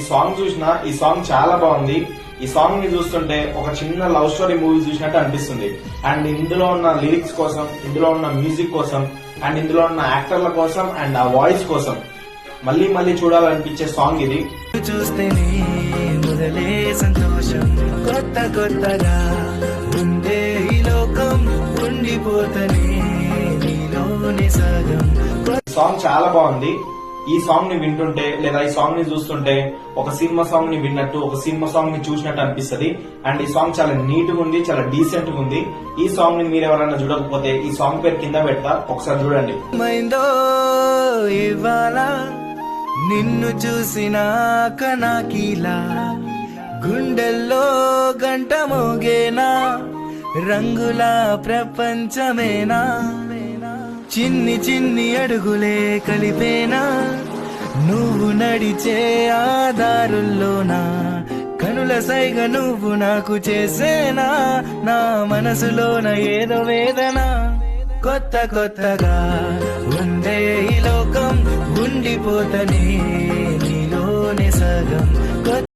Song చూసినా ఈ song చాలా బాగుంది. ఈ సాంగ్ ని చూస్తుంటే ఒక చిన్న లవ్ స్టోరీ మూవీ చూసినట్టు అనిపిస్తుంది. అండ్ ఇందులో ఉన్న లిరిక్స్ కోసం, ఇందులో ఉన్న మ్యూజిక్ కోసం, అండ్ ఇందులో ఉన్న యాక్టర్ల కోసం, అండ్ ఆ వాయిస్ కోసం మళ్ళీ మళ్ళీ చూడాలనిపించే సాంగ్ ఇది. చూస్తేనే మొదలే సంతోషం, కొత్త కొత్తగా ఉండే ఈ లోకం, ఉండిపోతనే నీలోని సగం. సాంగ్ చాలా బాగుంది. ఈ సాంగ్ ని వింటుంటే లేదా ఈ సాంగ్ ని చూస్తుంటే ఒక సినిమా సాంగ్ ని విన్నట్టు, ఒక సినిమా సాంగ్ ని చూసినట్టు అనిపిస్తుంది. అండ్ ఈ సాంగ్ చాలా నీట్ గా ఉంది, చాలా డీసెంట్ గా ఉంది. ఈ సాంగ్ ని మీరు ఎవరైనా చూడకపోతే ఈ సాంగ్ పేరు కింద పెడతా, ఒకసారి చూడండి. మైందో ఇవాళ నిన్ను చూసినాక నాకీలా గుండెల్లో గంట మోగేనా, రంగుల ప్రపంచమేనా, చిన్ని చిన్ని అడుగులే కలిపేనా, నువ్వు నడిచే ఆదారుల్లోనా, కనుల సైగ నువ్వు నాకు చేసేనా, నా మనసులోన ఏదో వేదన, కొత్త కొత్తగా ఉండే ఈ లోకం, ఉండిపోతనే నీలోనే సగం.